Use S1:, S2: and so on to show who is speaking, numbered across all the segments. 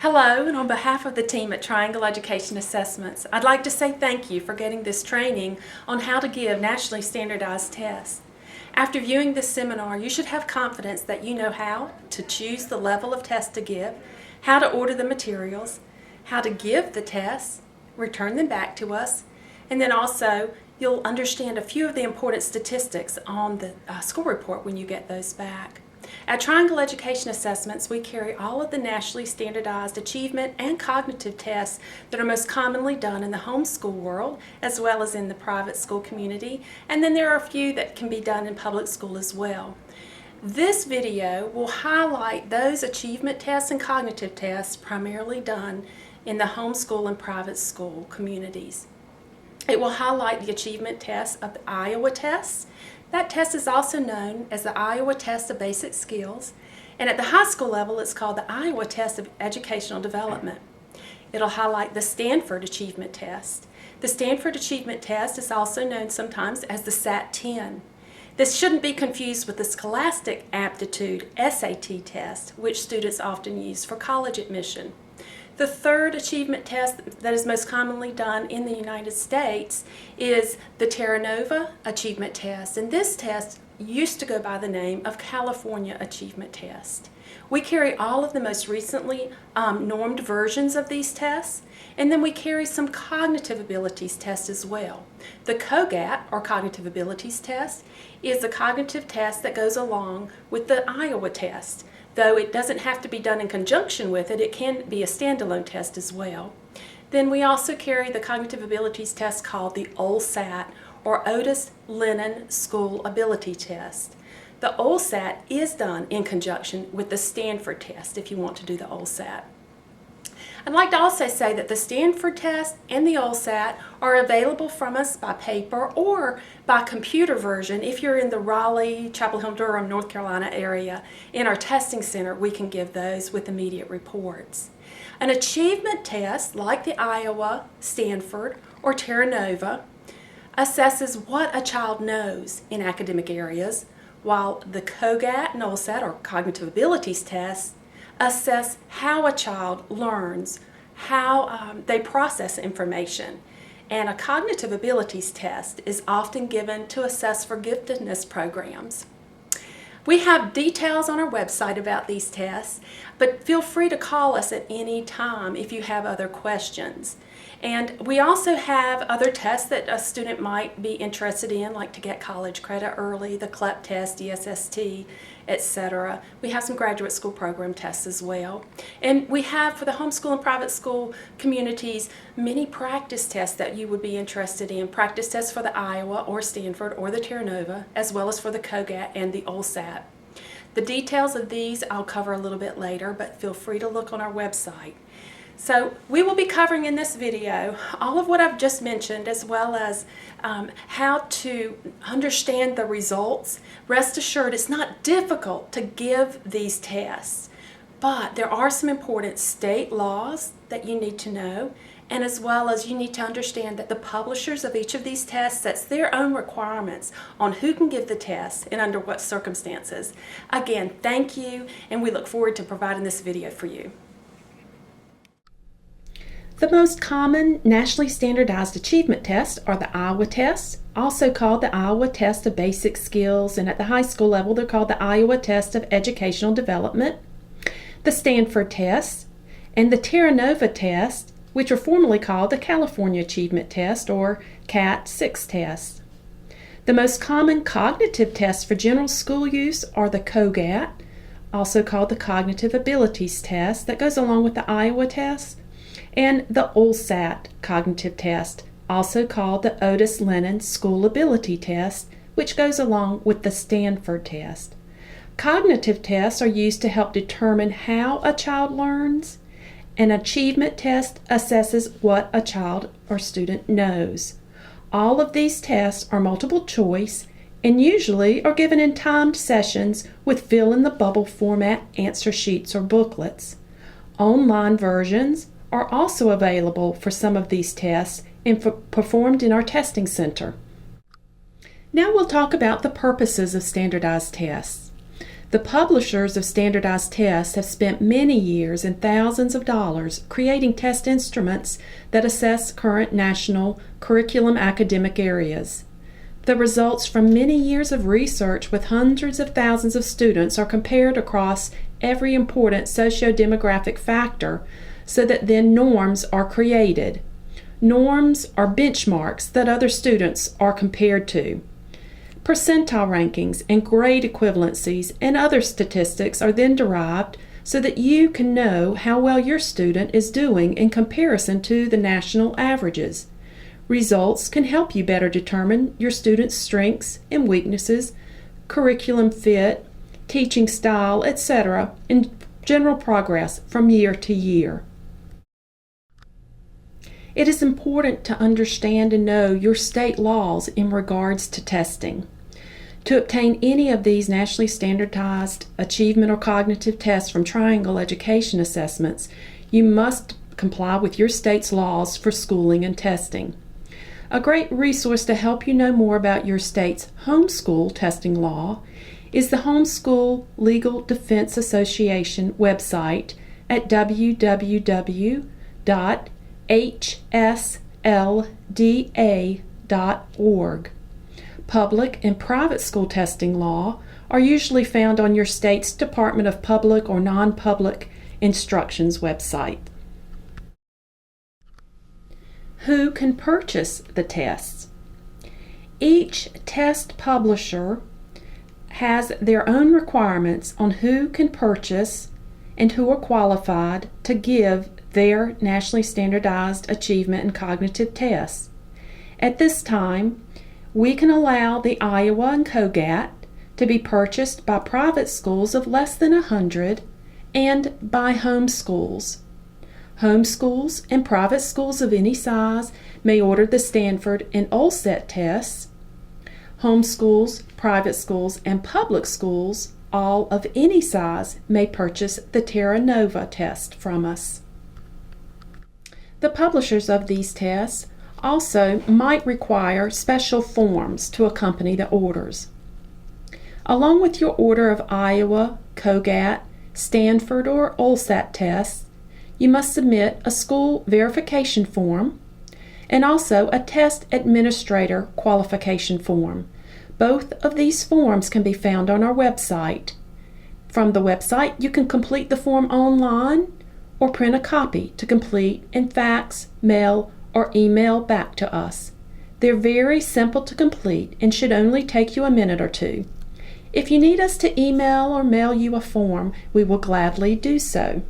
S1: Hello, and on behalf of the team at Triangle Education Assessments, I'd like to say thank you for getting this training on how to give nationally standardized tests. After viewing this seminar, you should have confidence that you know how to choose the level of test to give, how to order the materials, how to give the tests, return them back to us, and then also you'll understand a few of the important statistics on the school report when you get those back. At Triangle Education Assessments, we carry all of the nationally standardized achievement and cognitive tests that are most commonly done in the homeschool world, as well as in the private school community, and then there are a few that can be done in public school as well. This video will highlight those achievement tests and cognitive tests primarily done in the homeschool and private school communities. It will highlight the achievement tests of the Iowa tests. That test is also known as the Iowa Test of Basic Skills, and at the high school level it's called the Iowa Test of Educational Development. It'll highlight the Stanford Achievement Test. The Stanford Achievement Test is also known sometimes as the SAT-10. This shouldn't be confused with the Scholastic Aptitude SAT test, which students often use for college admission. The third achievement test that is most commonly done in the United States is the TerraNova Achievement Test, and this test used to go by the name of California Achievement Test. We carry all of the most recently normed versions of these tests, and then we carry some cognitive abilities tests as well. The CogAT, or Cognitive Abilities Test, is a cognitive test that goes along with the Iowa test. Though it doesn't have to be done in conjunction with it, it can be a standalone test as well. Then we also carry the cognitive abilities test called the OLSAT, or Otis-Lennon School Ability Test. The OLSAT is done in conjunction with the Stanford test if you want to do the OLSAT. I'd like to also say that the Stanford test and the OLSAT are available from us by paper or by computer version. If you're in the Raleigh, Chapel Hill, Durham, North Carolina area, in our testing center, we can give those with immediate reports. An achievement test like the Iowa, Stanford, or TerraNova assesses what a child knows in academic areas, while the CogAT and OLSAT, or Cognitive Abilities Tests, assess how a child learns, how they process information. And a cognitive abilities test is often given to assess for giftedness programs. We have details on our website about these tests, but feel free to call us at any time if you have other questions. And we also have other tests that a student might be interested in, like to get college credit early, the CLEP test, the SST, etc. We have some graduate school program tests as well. And we have, for the homeschool and private school communities, many practice tests that you would be interested in. Practice tests for the Iowa or Stanford or the TerraNova, as well as for the CogAT and the OLSAT. The details of these I'll cover a little bit later, but feel free to look on our website. So we will be covering in this video all of what I've just mentioned, as well as how to understand the results. Rest assured, it's not difficult to give these tests, but there are some important state laws that you need to know, and as well as you need to understand that the publishers of each of these tests sets their own requirements on who can give the test and under what circumstances. Again, thank you, and we look forward to providing this video for you. The most common nationally standardized achievement tests are the Iowa tests, also called the Iowa Test of Basic Skills, and at the high school level they're called the Iowa Test of Educational Development, the Stanford test, and the TerraNova test, which are formerly called the California Achievement Test, or CAT-6 test. The most common cognitive tests for general school use are the CogAT, also called the Cognitive Abilities Test, that goes along with the Iowa test, and the OLSAT cognitive test, also called the Otis-Lennon School Ability Test, which goes along with the Stanford test. Cognitive tests are used to help determine how a child learns. An achievement test assesses what a child or student knows. All of these tests are multiple choice and usually are given in timed sessions with fill-in-the-bubble format answer sheets or booklets. Online versions are also available for some of these tests and performed in our testing center. Now we'll talk about the purposes of standardized tests. The publishers of standardized tests have spent many years and thousands of dollars creating test instruments that assess current national curriculum academic areas. The results from many years of research with hundreds of thousands of students are compared across every important socio-demographic factor so that then norms are created. Norms are benchmarks that other students are compared to. Percentile rankings and grade equivalencies and other statistics are then derived so that you can know how well your student is doing in comparison to the national averages. Results can help you better determine your student's strengths and weaknesses, curriculum fit, teaching style, etc., and general progress from year to year. It is important to understand and know your state laws in regards to testing. To obtain any of these nationally standardized achievement or cognitive tests from Triangle Education Assessments, you must comply with your state's laws for schooling and testing. A great resource to help you know more about your state's homeschool testing law is the Homeschool Legal Defense Association website at www.hslda.org. Public and private school testing law are usually found on your state's Department of Public or Non-Public Instruction's website. Who can purchase the tests? Each test publisher has their own requirements on who can purchase and who are qualified to give their nationally standardized achievement and cognitive tests. At this time, we can allow the Iowa and CogAT to be purchased by private schools of less than 100 and by home schools. Home schools and private schools of any size may order the Stanford and OLSAT tests. Home schools, private schools, and public schools, all of any size, may purchase the TerraNova test from us. The publishers of these tests also might require special forms to accompany the orders. Along with your order of Iowa, CogAT, Stanford, or OLSAT tests, you must submit a school verification form and also a test administrator qualification form. Both of these forms can be found on our website. From the website, you can complete the form online or print a copy to complete and fax, mail, or email back to us. They're very simple to complete and should only take you a minute or two. If you need us to email or mail you a form, we will gladly do so.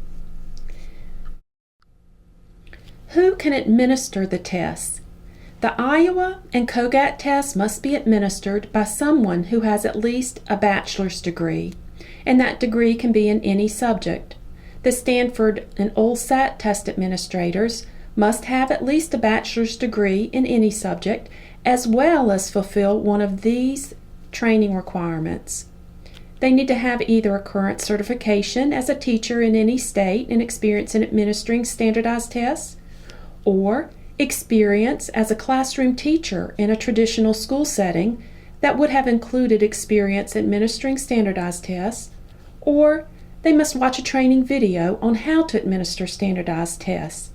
S1: Who can administer the tests? The Iowa and CogAT tests must be administered by someone who has at least a bachelor's degree, and that degree can be in any subject. The Stanford and OLSAT test administrators must have at least a bachelor's degree in any subject, as well as fulfill one of these training requirements. They need to have either a current certification as a teacher in any state and experience in administering standardized tests, or experience as a classroom teacher in a traditional school setting that would have included experience administering standardized tests, or they must watch a training video on how to administer standardized tests.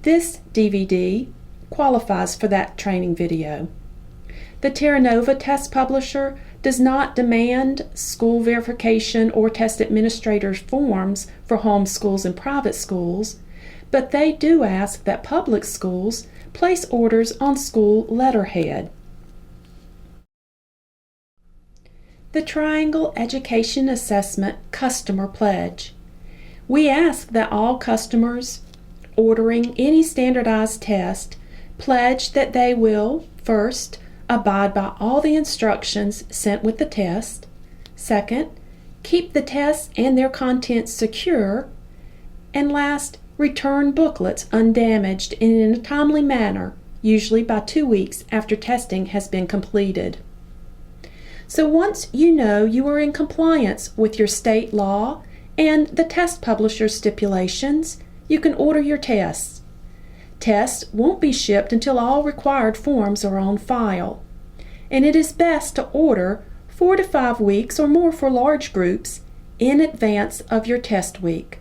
S1: This DVD qualifies for that training video. The TerraNova test publisher does not demand school verification or test administrators forms for home schools and private schools, but they do ask that public schools place orders on school letterhead. The Triangle Education Assessment Customer Pledge. We ask that all customers ordering any standardized test pledge that they will, first, abide by all the instructions sent with the test, second, keep the tests and their contents secure, and last, return booklets undamaged and in a timely manner, usually by 2 weeks after testing has been completed. So once you know you are in compliance with your state law and the test publisher's stipulations, you can order your tests. Tests won't be shipped until all required forms are on file, and it is best to order 4 to 5 weeks or more for large groups in advance of your test week.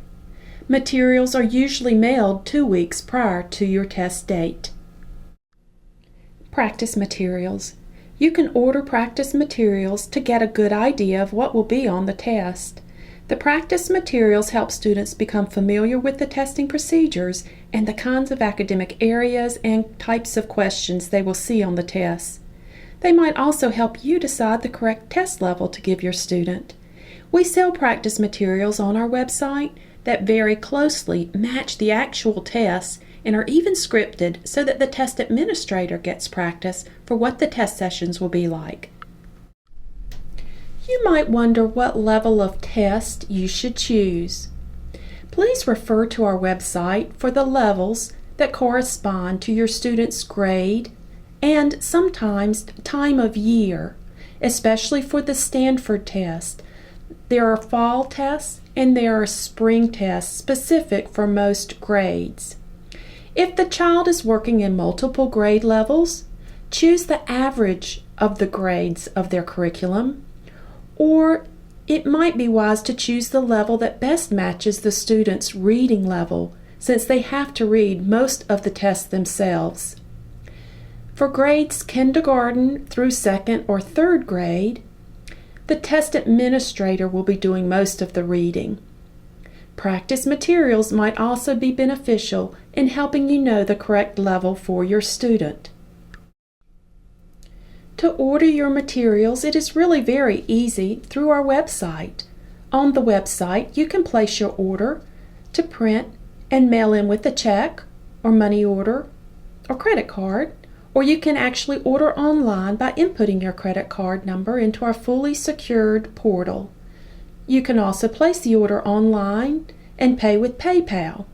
S1: Materials are usually mailed 2 weeks prior to your test date. Practice materials. You can order practice materials to get a good idea of what will be on the test. The practice materials help students become familiar with the testing procedures and the kinds of academic areas and types of questions they will see on the test. They might also help you decide the correct test level to give your student. We sell practice materials on our website that very closely match the actual tests and are even scripted so that the test administrator gets practice for what the test sessions will be like. You might wonder what level of test you should choose. Please refer to our website for the levels that correspond to your student's grade and sometimes time of year, especially for the Stanford test. There are fall tests and there are spring tests specific for most grades. If the child is working in multiple grade levels, choose the average of the grades of their curriculum, or it might be wise to choose the level that best matches the student's reading level, since they have to read most of the tests themselves. For grades kindergarten through 2nd or 3rd grade, the test administrator will be doing most of the reading. Practice materials might also be beneficial in helping you know the correct level for your student. To order your materials, it is really very easy through our website. On the website, you can place your order to print and mail in with a check or money order or credit card, or you can actually order online by inputting your credit card number into our fully secured portal. You can also place the order online and pay with PayPal.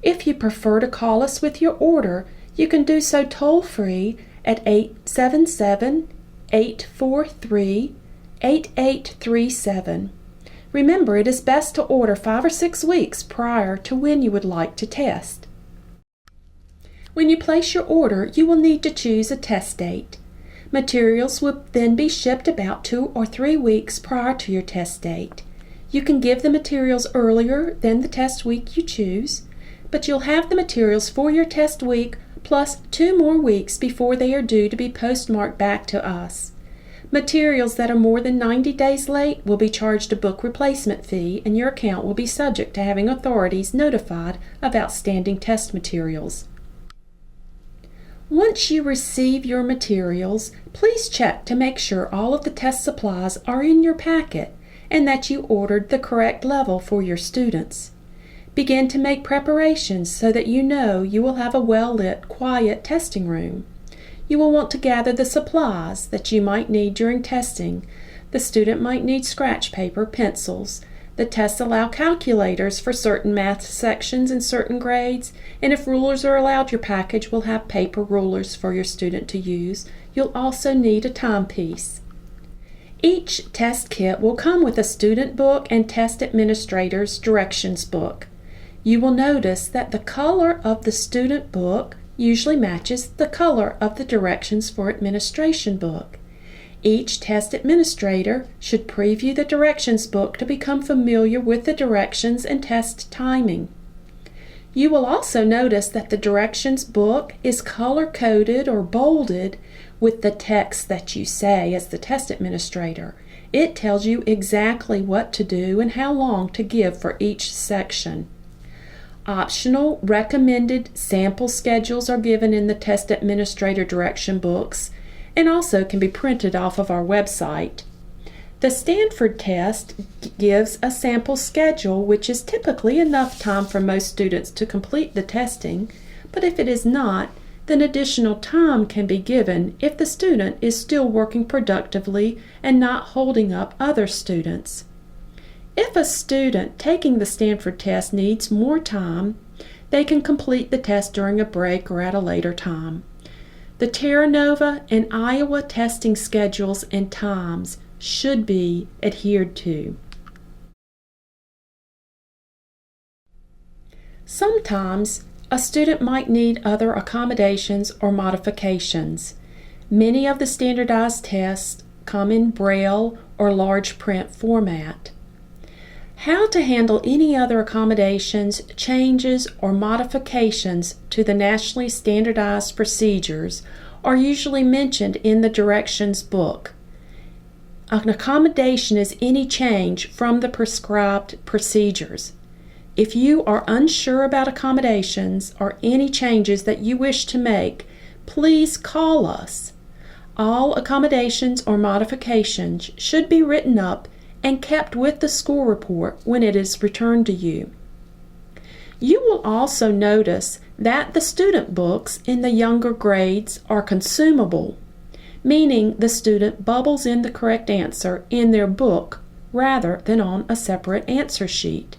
S1: If you prefer to call us with your order, you can do so toll-free at 877-843-8837. Remember, it is best to order 5 or 6 weeks prior to when you would like to test. When you place your order, you will need to choose a test date. Materials will then be shipped about 2 or 3 weeks prior to your test date. You can give the materials earlier than the test week you choose, but you'll have the materials for your test week plus 2 more weeks before they are due to be postmarked back to us. Materials that are more than 90 days late will be charged a book replacement fee, and your account will be subject to having authorities notified of outstanding test materials. Once you receive your materials, please check to make sure all of the test supplies are in your packet and that you ordered the correct level for your students. Begin to make preparations so that you know you will have a well-lit, quiet testing room. You will want to gather the supplies that you might need during testing. The student might need scratch paper, pencils. The tests allow calculators for certain math sections and certain grades, and if rulers are allowed, your package will have paper rulers for your student to use. You'll also need a timepiece. Each test kit will come with a student book and test administrator's directions book. You will notice that the color of the student book usually matches the color of the directions for administration book. Each test administrator should preview the directions book to become familiar with the directions and test timing. You will also notice that the directions book is color-coded or bolded with the text that you say as the test administrator. It tells you exactly what to do and how long to give for each section. Optional recommended sample schedules are given in the test administrator direction books and also can be printed off of our website. The Stanford test gives a sample schedule, which is typically enough time for most students to complete the testing, but if it is not, then additional time can be given if the student is still working productively and not holding up other students. If a student taking the Stanford test needs more time, they can complete the test during a break or at a later time. The TerraNova and Iowa testing schedules and times should be adhered to. Sometimes a student might need other accommodations or modifications. Many of the standardized tests come in Braille or large print format. How to handle any other accommodations, changes, or modifications to the nationally standardized procedures are usually mentioned in the directions book. An accommodation is any change from the prescribed procedures. If you are unsure about accommodations or any changes that you wish to make, please call us. All accommodations or modifications should be written up and kept with the school report when it is returned to you. You will also notice that the student books in the younger grades are consumable, meaning the student bubbles in the correct answer in their book rather than on a separate answer sheet.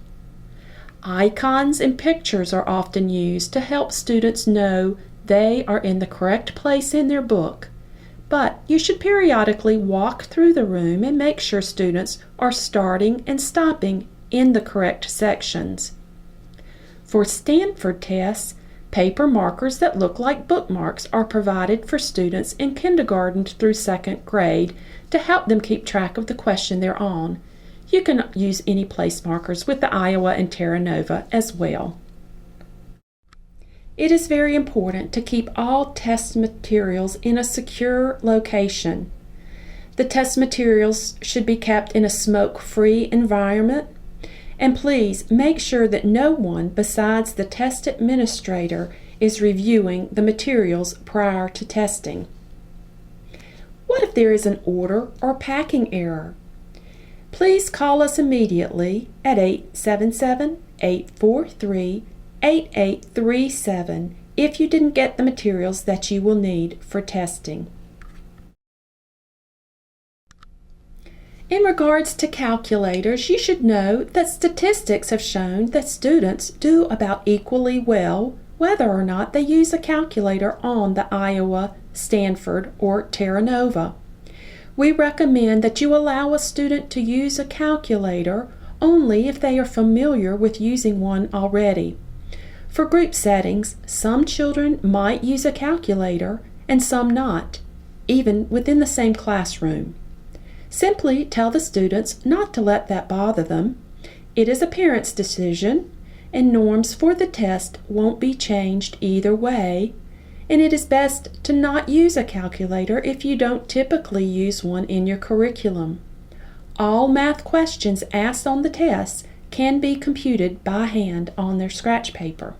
S1: Icons and pictures are often used to help students know they are in the correct place in their book, but you should periodically walk through the room and make sure students are starting and stopping in the correct sections. For Stanford tests, paper markers that look like bookmarks are provided for students in kindergarten through 2nd grade to help them keep track of the question they're on. You can use any place markers with the Iowa and TerraNova as well. It is very important to keep all test materials in a secure location. The test materials should be kept in a smoke-free environment, and please make sure that no one besides the test administrator is reviewing the materials prior to testing. What if there is an order or packing error? Please call us immediately at 877-843-8837 if you didn't get the materials that you will need for testing. In regards to calculators, you should know that statistics have shown that students do about equally well whether or not they use a calculator on the Iowa, Stanford, or TerraNova. We recommend that you allow a student to use a calculator only if they are familiar with using one already. For group settings, some children might use a calculator and some not, even within the same classroom. Simply tell the students not to let that bother them. It is a parent's decision, and norms for the test won't be changed either way, and it is best to not use a calculator if you don't typically use one in your curriculum. All math questions asked on the tests can be computed by hand on their scratch paper.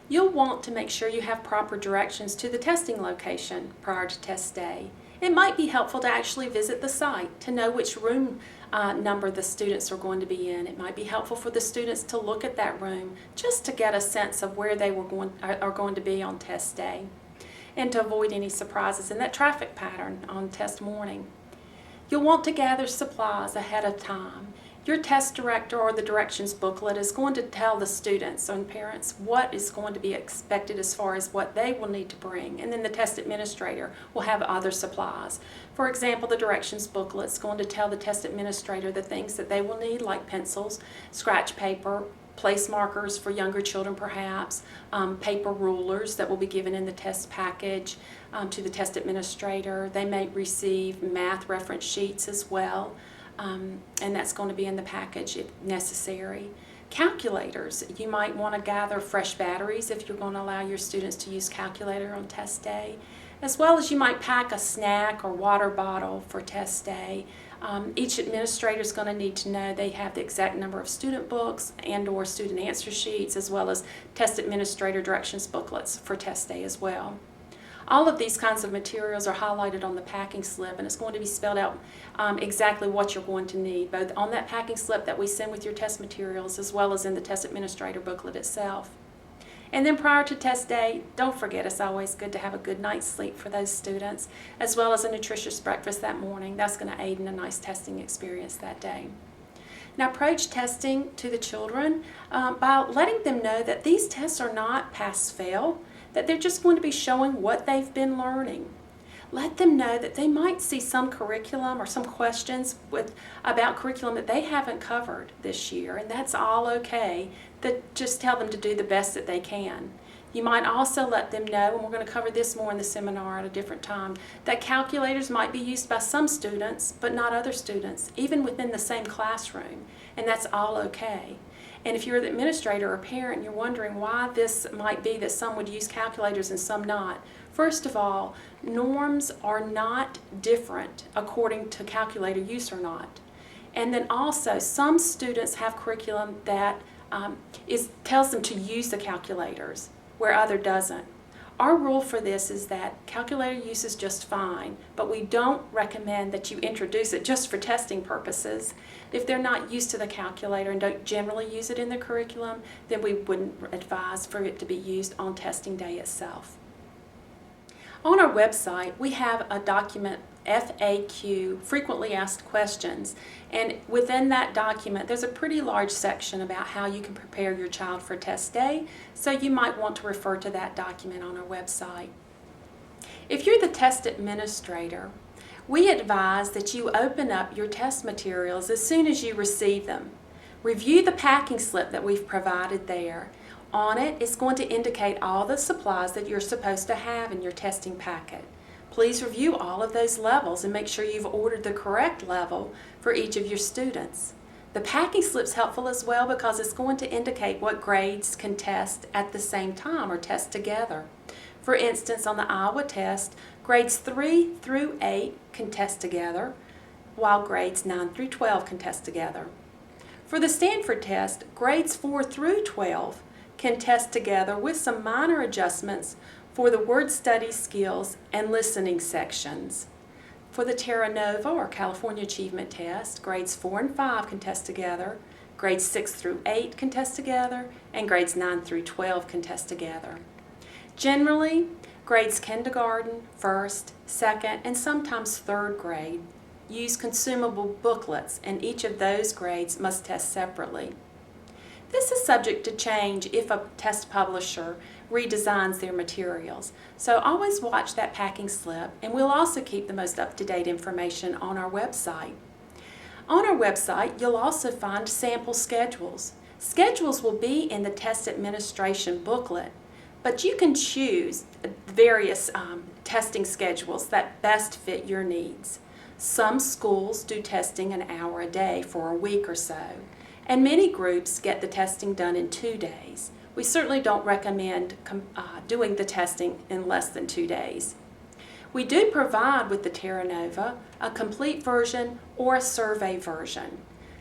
S1: You'll want to make sure you have proper directions to the testing location prior to test day. It might be helpful to actually visit the site to know which room number the students are going to be in. It might be helpful for the students to look at that room just to get a sense of where they are going to be on test day, and to avoid any surprises in that traffic pattern on test morning. You'll want to gather supplies ahead of time. Your test director or the directions booklet is going to tell the students and parents what is going to be expected as far as what they will need to bring, and then the test administrator will have other supplies. For example, the directions booklet is going to tell the test administrator the things that they will need, like pencils, scratch paper, place markers for younger children perhaps, paper rulers that will be given in the test package to the test administrator. They may receive math reference sheets as well. And that's going to be in the package if necessary. Calculators, you might want to gather fresh batteries if you're going to allow your students to use calculator on test day, as well as you might pack a snack or water bottle for test day. Each administrator is going to need to know they have the exact number of student books and or student answer sheets, as well as test administrator directions booklets for test day as well. All of these kinds of materials are highlighted on the packing slip, and it's going to be spelled out exactly what you're going to need, both on that packing slip that we send with your test materials as well as in the test administrator booklet itself. And then prior to test day, don't forget, it's always good to have a good night's sleep for those students, as well as a nutritious breakfast that morning. That's going to aid in a nice testing experience that day. Now, approach testing to the children by letting them know that these tests are not pass-fail, that they're just going to be showing what they've been learning. Let them know that they might see some curriculum or some questions about curriculum that they haven't covered this year, and that's all okay. Just tell them to do the best that they can. You might also let them know, and we're going to cover this more in the seminar at a different time, that calculators might be used by some students but not other students, even within the same classroom, and that's all okay. And if you're the administrator or parent and you're wondering why this might be that some would use calculators and some not, first of all, norms are not different according to calculator use or not. And then also, some students have curriculum that tells them to use the calculators, where other doesn't. Our rule for this is that calculator use is just fine, but we don't recommend that you introduce it just for testing purposes. If they're not used to the calculator and don't generally use it in the curriculum, then we wouldn't advise for it to be used on testing day itself. On our website, we have a document, FAQ, Frequently Asked Questions, and within that document there's a pretty large section about how you can prepare your child for test day, so you might want to refer to that document on our website. If you're the test administrator, we advise that you open up your test materials as soon as you receive them. Review the packing slip that we've provided there. On it, it's going to indicate all the supplies that you're supposed to have in your testing packet. Please review all of those levels and make sure you've ordered the correct level for each of your students. The packing slip's helpful as well because it's going to indicate what grades can test at the same time or test together. For instance, on the Iowa test, grades 3 through 8 can test together, while grades 9 through 12 can test together. For the Stanford test, grades 4 through 12 can test together with some minor adjustments for the word study skills and listening sections. For the TerraNova or California Achievement Test, grades 4 and 5 can test together, grades 6 through 8 can test together, and grades 9 through 12 can test together. Generally, grades kindergarten, first, second, and sometimes third grade use consumable booklets, and each of those grades must test separately. This is subject to change if a test publisher redesigns their materials. So always watch that packing slip, and we'll also keep the most up-to-date information on our website. On our website, you'll also find sample schedules. Schedules will be in the test administration booklet, but you can choose various testing schedules that best fit your needs. Some schools do testing an hour a day for a week or so, and many groups get the testing done in 2 days. We certainly don't recommend doing the testing in less than 2 days. We do provide with the TerraNova a complete version or a survey version.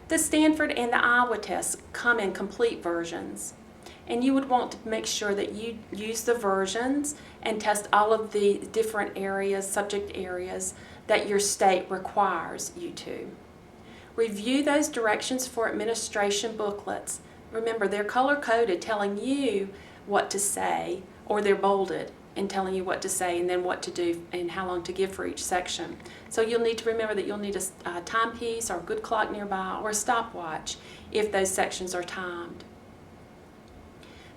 S1: The Stanford and the Iowa tests come in complete versions, and you would want to make sure that you use the versions and test all of the different areas, subject areas, that your state requires you to. Review those directions for administration booklets. Remember, they're color-coded, telling you what to say, or they're bolded and telling you what to say and then what to do and how long to give for each section. So you'll need to remember that you'll need a timepiece or a good clock nearby or a stopwatch if those sections are timed.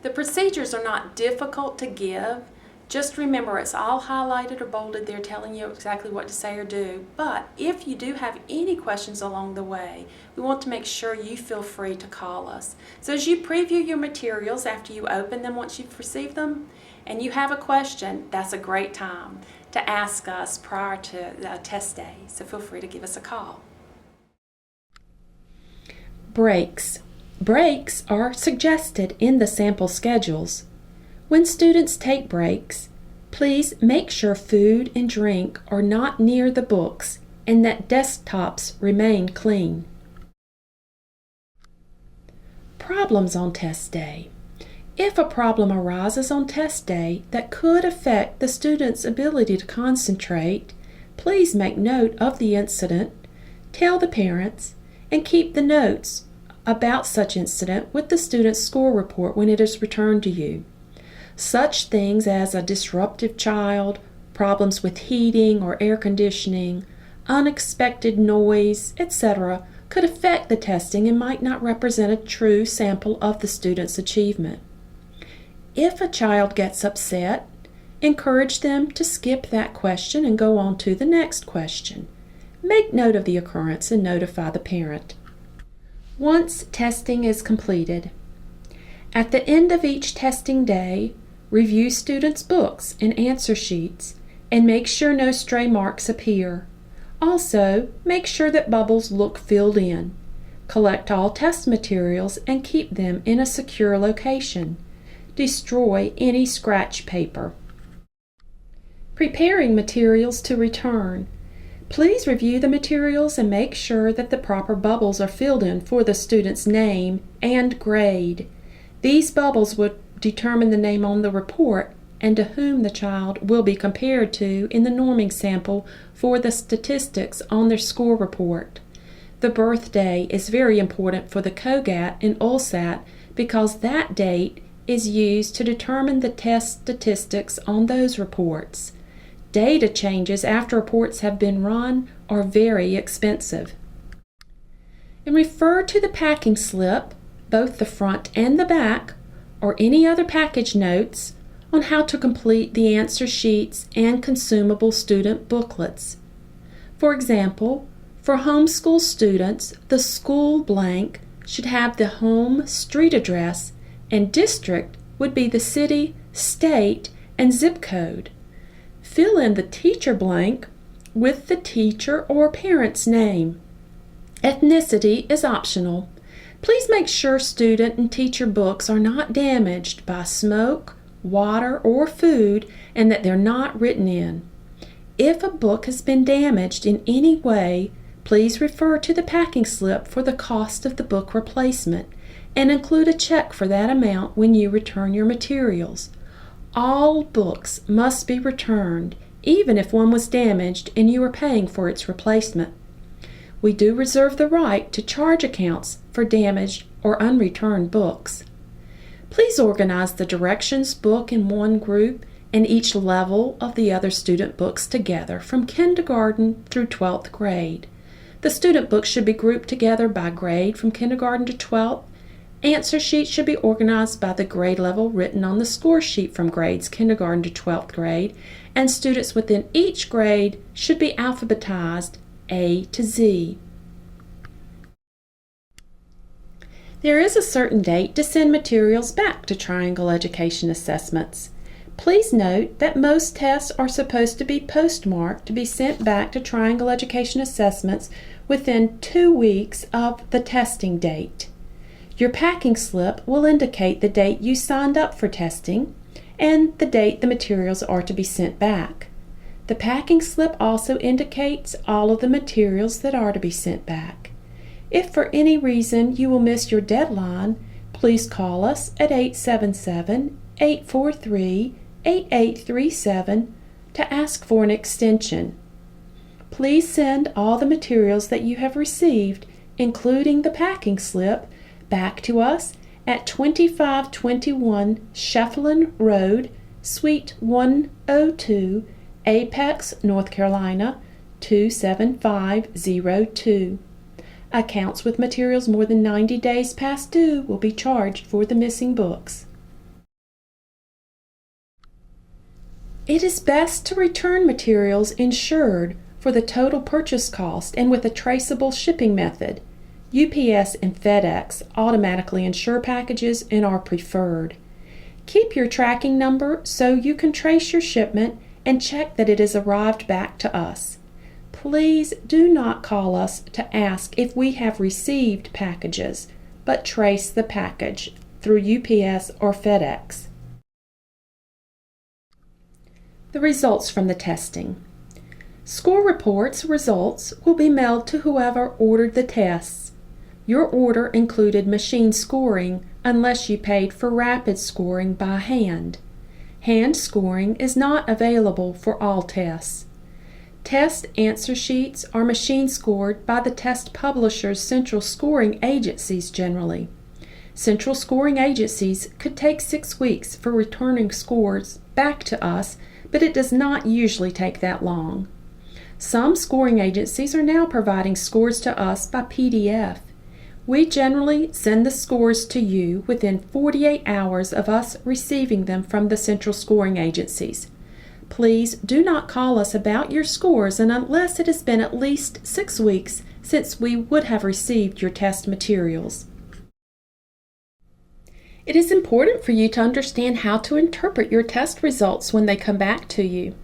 S1: The procedures are not difficult to give. Just remember, it's all highlighted or bolded there telling you exactly what to say or do. But if you do have any questions along the way, we want to make sure you feel free to call us. So as you preview your materials after you open them once you've received them, and you have a question, that's a great time to ask us prior to the test day. So feel free to give us a call.
S2: Breaks. Breaks are suggested in the sample schedules. When students take breaks, please make sure food and drink are not near the books and that desktops remain clean. Problems on test day. If a problem arises on test day that could affect the student's ability to concentrate, please make note of the incident, tell the parents, and keep the notes about such incident with the student's score report when it is returned to you. Such things as a disruptive child, problems with heating or air conditioning, unexpected noise, etc., could affect the testing and might not represent a true sample of the student's achievement. If a child gets upset, encourage them to skip that question and go on to the next question. Make note of the occurrence and notify the parent. Once testing is completed, at the end of each testing day, Review students' books and answer sheets, and make sure no stray marks appear. Also, make sure that bubbles look filled in. Collect all test materials and keep them in a secure location. Destroy any scratch paper. Preparing materials to return. Please review the materials and make sure that the proper bubbles are filled in for the student's name and grade. These bubbles would determine the name on the report and to whom the child will be compared to in the norming sample for the statistics on their score report. The birthday is very important for the CogAT and OLSAT because that date is used to determine the test statistics on those reports. Data changes after reports have been run are very expensive. And refer to the packing slip, both the front and the back, or any other package notes on how to complete the answer sheets and consumable student booklets. For example, for homeschool students, the school blank should have the home street address, and district would be the city, state, and zip code. Fill in the teacher blank with the teacher or parent's name. Ethnicity is optional. Please make sure student and teacher books are not damaged by smoke, water, or food, and that they're not written in. If a book has been damaged in any way, please refer to the packing slip for the cost of the book replacement and include a check for that amount when you return your materials. All books must be returned, even if one was damaged and you are paying for its replacement. We do reserve the right to charge accounts for damaged or unreturned books. Please organize the directions book in one group and each level of the other student books together from kindergarten through 12th grade. The student books should be grouped together by grade from kindergarten to 12th. Answer sheets should be organized by the grade level written on the score sheet from grades kindergarten to 12th grade, and students within each grade should be alphabetized A to Z. There is a certain date to send materials back to Triangle Education Assessments. Please note that most tests are supposed to be postmarked to be sent back to Triangle Education Assessments within 2 weeks of the testing date. Your packing slip will indicate the date you signed up for testing and the date the materials are to be sent back. The packing slip also indicates all of the materials that are to be sent back. If for any reason you will miss your deadline, please call us at 877-843-8837 to ask for an extension. Please send all the materials that you have received, including the packing slip, back to us at 2521 Sheffield Road, Suite 102, Apex, North Carolina 27502. Accounts with materials more than 90 days past due will be charged for the missing books. It is best to return materials insured for the total purchase cost and with a traceable shipping method. UPS and FedEx automatically insure packages and are preferred. Keep your tracking number so you can trace your shipment and check that it has arrived back to us. Please do not call us to ask if we have received packages, but trace the package through UPS or FedEx. The results from the testing. Score reports results will be mailed to whoever ordered the tests. Your order included machine scoring unless you paid for rapid scoring by hand. Hand scoring is not available for all tests. Test answer sheets are machine scored by the test publisher's central scoring agencies generally. Central scoring agencies could take 6 weeks for returning scores back to us, but it does not usually take that long. Some scoring agencies are now providing scores to us by PDF. We generally send the scores to you within 48 hours of us receiving them from the central scoring agencies. Please do not call us about your scores unless it has been at least 6 weeks since we would have received your test materials. It is important for you to understand how to interpret your test results when they come back to you.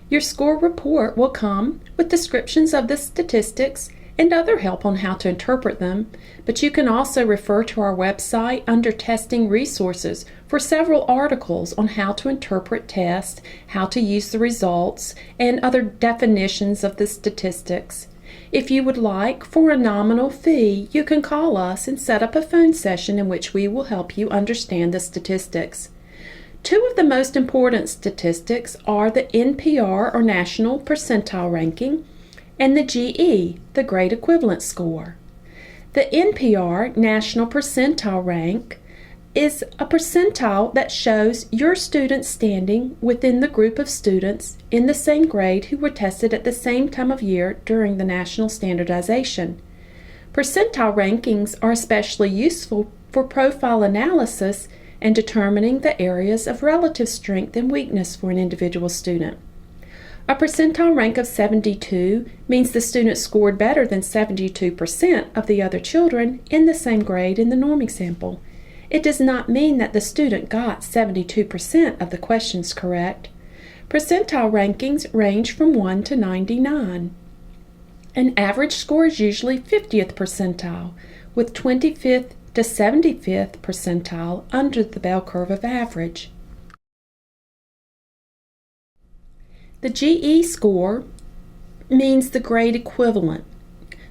S2: Your score report will come with descriptions of the statistics and other help on how to interpret them, but you can also refer to our website under Testing Resources for several articles on how to interpret tests, how to use the results, and other definitions of the statistics. If you would like, for a nominal fee, you can call us and set up a phone session in which we will help you understand the statistics. Two of the most important statistics are the NPR, or National Percentile Ranking, and the GE, the Grade Equivalent Score. The NPR, National Percentile Rank, is a percentile that shows your students standing within the group of students in the same grade who were tested at the same time of year during the national standardization. Percentile rankings are especially useful for profile analysis and determining the areas of relative strength and weakness for an individual student. A percentile rank of 72 means the student scored better than 72% of the other children in the same grade in the norming sample. It does not mean that the student got 72% of the questions correct. Percentile rankings range from 1 to 99. An average score is usually 50th percentile, with 25th to 75th percentile under the bell curve of average. The GE score means the grade equivalent.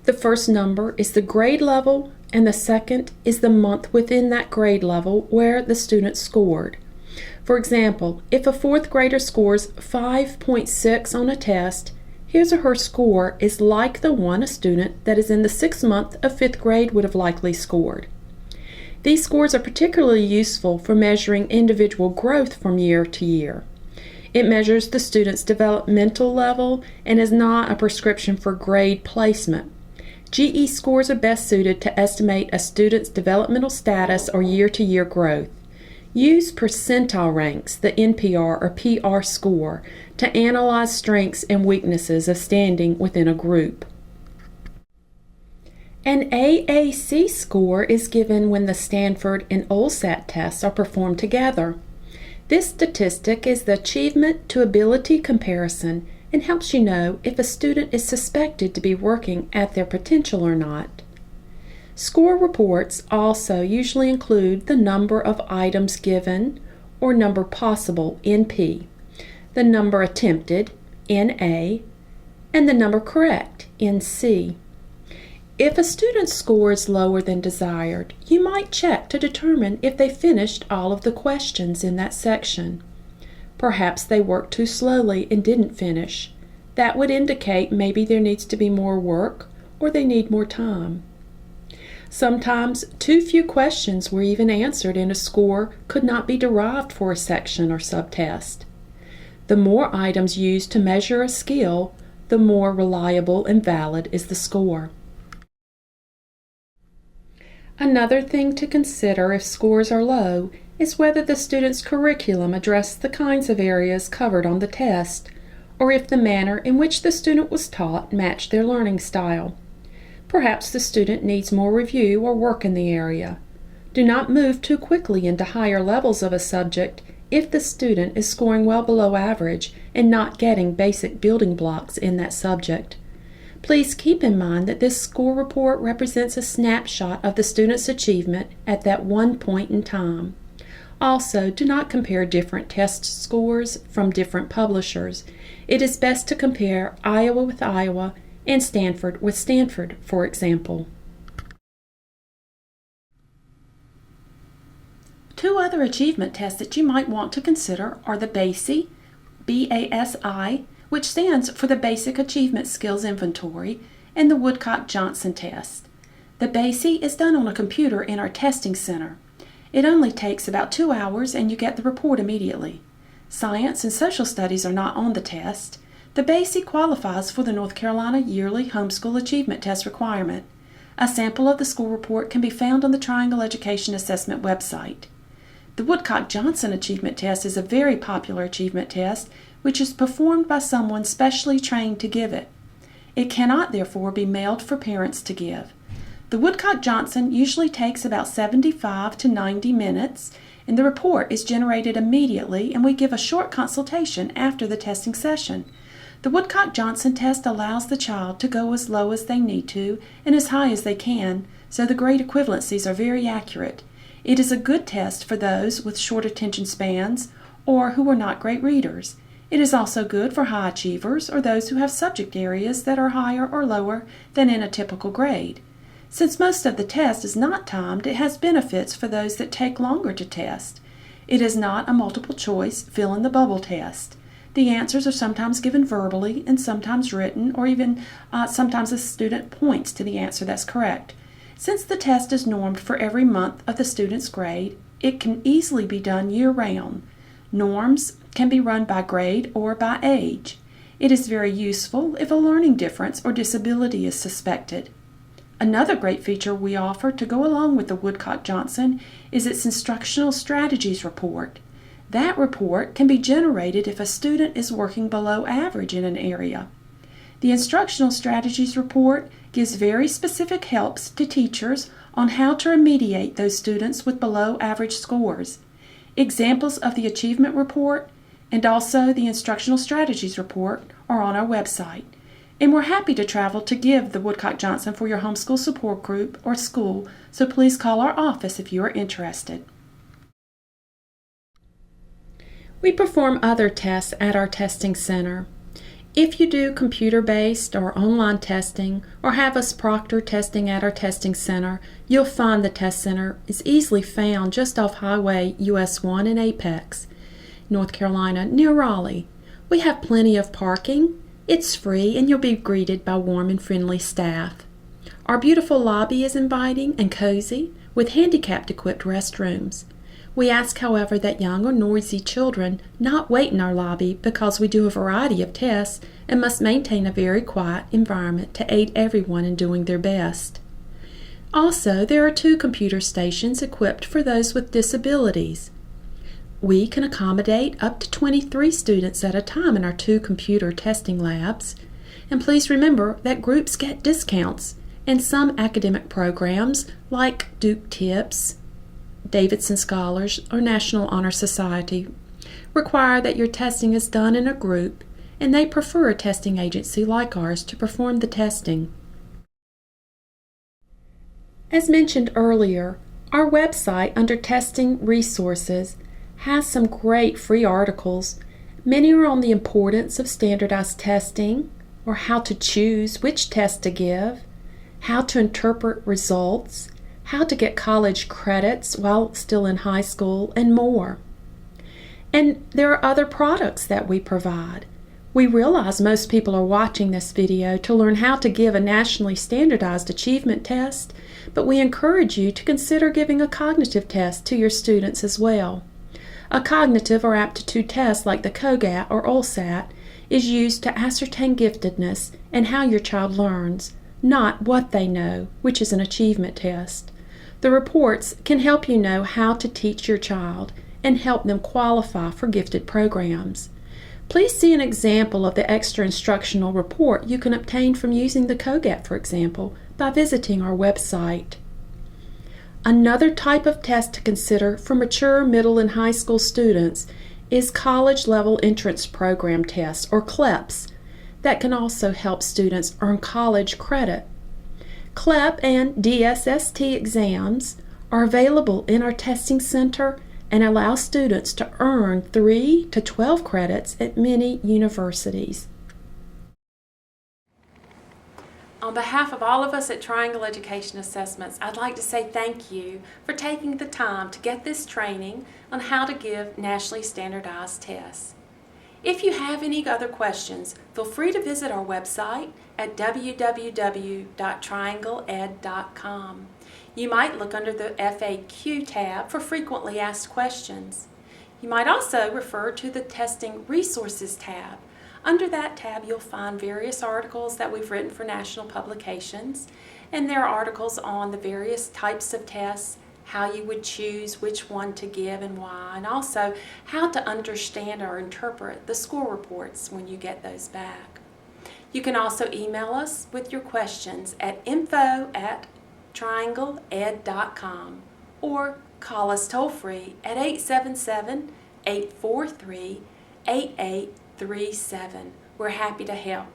S2: The first number is the grade level, and the second is the month within that grade level where the student scored. For example, if a fourth grader scores 5.6 on a test, his or her score is like the one a student that is in the 6th month of 5th grade would have likely scored. These scores are particularly useful for measuring individual growth from year to year. It measures the student's developmental level and is not a prescription for grade placement. GE scores are best suited to estimate a student's developmental status or year-to-year growth. Use percentile ranks, the NPR or PR score, to analyze strengths and weaknesses of standing within a group. An AAC score is given when the Stanford and OLSAT tests are performed together. This statistic is the achievement to ability comparison and helps you know if a student is suspected to be working at their potential or not. Score reports also usually include the number of items given, or number possible, NP, the number attempted, NA, and the number correct, NC. If a student's score is lower than desired, you might check to determine if they finished all of the questions in that section. Perhaps they worked too slowly and didn't finish. That would indicate maybe there needs to be more work or they need more time. Sometimes too few questions were even answered and a score could not be derived for a section or subtest. The more items used to measure a skill, the more reliable and valid is the score. Another thing to consider if scores are low is whether the student's curriculum addressed the kinds of areas covered on the test, or if the manner in which the student was taught matched their learning style. Perhaps the student needs more review or work in the area. Do not move too quickly into higher levels of a subject if the student is scoring well below average and not getting basic building blocks in that subject. Please keep in mind that this score report represents a snapshot of the student's achievement at that one point in time. Also, do not compare different test scores from different publishers. It is best to compare Iowa with Iowa and Stanford with Stanford, for example. Two other achievement tests that you might want to consider are the BASI, BASI, which stands for the Basic Achievement Skills Inventory, and the Woodcock-Johnson test. The BASI is done on a computer in our testing center. It only takes about 2 hours and you get the report immediately. Science and social studies are not on the test. The BASI qualifies for the North Carolina Yearly Homeschool Achievement Test requirement. A sample of the school report can be found on the Triangle Education Assessment website. The Woodcock-Johnson Achievement Test is a very popular achievement test which is performed by someone specially trained to give it. It cannot, therefore, be mailed for parents to give. The Woodcock-Johnson usually takes about 75 to 90 minutes, and the report is generated immediately, and we give a short consultation after the testing session. The Woodcock-Johnson test allows the child to go as low as they need to and as high as they can, so the grade equivalencies are very accurate. It is a good test for those with short attention spans or who are not great readers. It is also good for high achievers or those who have subject areas that are higher or lower than in a typical grade. Since most of the test is not timed, it has benefits for those that take longer to test. It is not a multiple choice fill in the bubble test. The answers are sometimes given verbally and sometimes written, or even sometimes the student points to the answer that's correct. Since the test is normed for every month of the student's grade, it can easily be done year-round. Norms can be run by grade or by age. It is very useful if a learning difference or disability is suspected. Another great feature we offer to go along with the Woodcock-Johnson is its Instructional Strategies Report. That report can be generated if a student is working below average in an area. The Instructional Strategies Report gives very specific helps to teachers on how to remediate those students with below average scores. Examples of the Achievement Report and also the Instructional Strategies Report are on our website. And we're happy to travel to give the Woodcock-Johnson for your homeschool support group or school, so please call our office if you are interested. We perform other tests at our testing center. If you do computer-based or online testing or have us proctor testing at our testing center, you'll find the test center is easily found just off Highway US 1 in Apex, North Carolina, near Raleigh. We have plenty of parking. It's free and you'll be greeted by warm and friendly staff. Our beautiful lobby is inviting and cozy with handicapped-equipped restrooms. We ask, however, that young or noisy children not wait in our lobby because we do a variety of tests and must maintain a very quiet environment to aid everyone in doing their best. Also, there are 2 computer stations equipped for those with disabilities. We can accommodate up to 23 students at a time in our 2 computer testing labs. And please remember that groups get discounts, and some academic programs like Duke Tips, Davidson Scholars, or National Honor Society require that your testing is done in a group, and they prefer a testing agency like ours to perform the testing. As mentioned earlier, our website under Testing Resources has some great free articles. Many are on the importance of standardized testing, or how to choose which test to give, how to interpret results, how to get college credits while still in high school, and more. And there are other products that we provide. We realize most people are watching this video to learn how to give a nationally standardized achievement test, but we encourage you to consider giving a cognitive test to your students as well. A cognitive or aptitude test like the CogAT or OLSAT is used to ascertain giftedness and how your child learns, not what they know, which is an achievement test. The reports can help you know how to teach your child and help them qualify for gifted programs. Please see an example of the extra instructional report you can obtain from using the CogAT, for example, by visiting our website. Another type of test to consider for mature middle and high school students is College Level Entrance Program tests, or CLEPs, that can also help students earn college credit. CLEP and DSST exams are available in our testing center and allow students to earn 3 to 12 credits at many universities.
S1: On behalf of all of us at Triangle Education Assessments, I'd like to say thank you for taking the time to get this training on how to give nationally standardized tests. If you have any other questions, feel free to visit our website at www.triangleed.com. You might look under the FAQ tab for frequently asked questions. You might also refer to the Testing Resources tab. Under that tab, you'll find various articles that we've written for national publications, and there are articles on the various types of tests, how you would choose which one to give and why, and also how to understand or interpret the score reports when you get those back. You can also email us with your questions at info@triangleed.com. triangleed.com or call us toll-free at 877-843-8837. We're happy to help.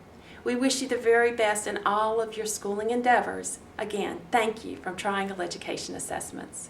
S1: We wish you the very best in all of your schooling endeavors. Again, thank you from Triangle Education Assessments.